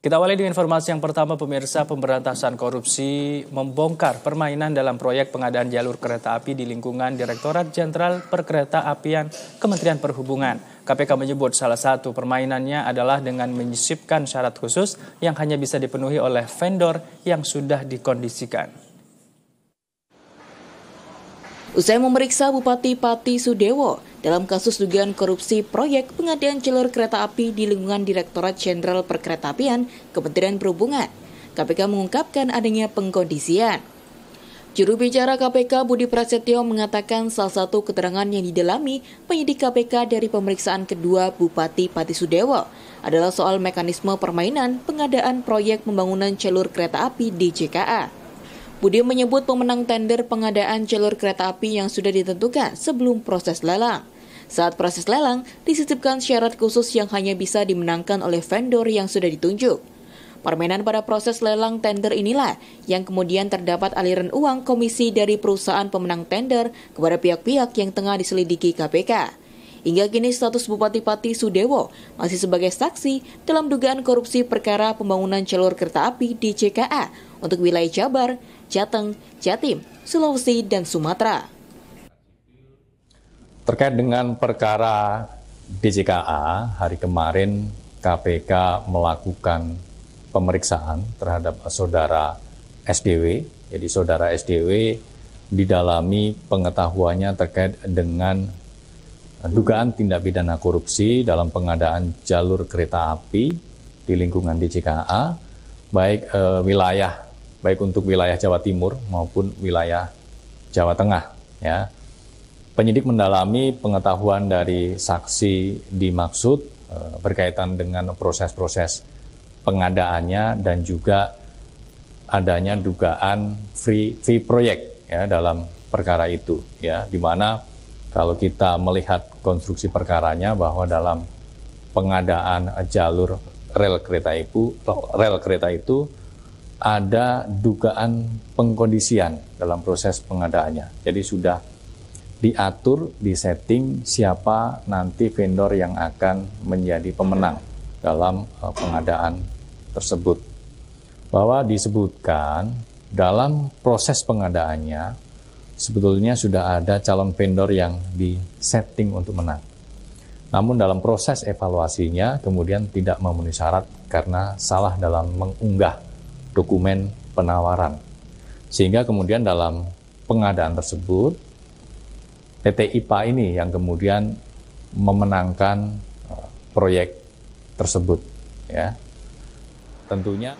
Kita awali dengan informasi yang pertama, pemirsa. Pemberantasan korupsi membongkar permainan dalam proyek pengadaan jalur kereta api di lingkungan Direktorat Jenderal Perkeretaapian Kementerian Perhubungan. KPK menyebut salah satu permainannya adalah dengan menyisipkan syarat khusus yang hanya bisa dipenuhi oleh vendor yang sudah dikondisikan. Usai memeriksa Bupati Pati Sudewo dalam kasus dugaan korupsi proyek pengadaan jalur kereta api di lingkungan Direktorat Jenderal Perkeretaapian Kementerian Perhubungan, KPK mengungkapkan adanya pengkondisian. Juru bicara KPK Budi Prasetyo mengatakan salah satu keterangan yang didalami penyidik KPK dari pemeriksaan kedua Bupati Pati Sudewo adalah soal mekanisme permainan pengadaan proyek pembangunan jalur kereta api di JKA. Budi menyebut pemenang tender pengadaan jalur kereta api yang sudah ditentukan sebelum proses lelang. Saat proses lelang, disisipkan syarat khusus yang hanya bisa dimenangkan oleh vendor yang sudah ditunjuk. Permainan pada proses lelang tender inilah yang kemudian terdapat aliran uang komisi dari perusahaan pemenang tender kepada pihak-pihak yang tengah diselidiki KPK. Hingga kini status Bupati Pati Sudewo masih sebagai saksi dalam dugaan korupsi perkara pembangunan jalur kereta api di JKA untuk wilayah Jabar, Jateng, Jatim, Sulawesi, dan Sumatera. Terkait dengan perkara DJKA, hari kemarin KPK melakukan pemeriksaan terhadap saudara SDW. Jadi saudara SDW didalami pengetahuannya terkait dengan dugaan tindak pidana korupsi dalam pengadaan jalur kereta api di lingkungan DJKA, baik untuk wilayah Jawa Timur maupun wilayah Jawa Tengah. Ya. Penyidik mendalami pengetahuan dari saksi dimaksud berkaitan dengan proses-proses pengadaannya dan juga adanya dugaan free proyek ya dalam perkara itu, ya, di mana kalau kita melihat konstruksi perkaranya bahwa dalam pengadaan jalur rel kereta itu ada dugaan pengkondisian dalam proses pengadaannya. Jadi sudah diatur, disetting siapa nanti vendor yang akan menjadi pemenang dalam pengadaan tersebut. Bahwa disebutkan dalam proses pengadaannya sebetulnya sudah ada calon vendor yang disetting untuk menang. Namun dalam proses evaluasinya kemudian tidak memenuhi syarat karena salah dalam mengunggah dokumen penawaran. Sehingga kemudian dalam pengadaan tersebut PT IPA ini yang kemudian memenangkan proyek tersebut, ya. Tentunya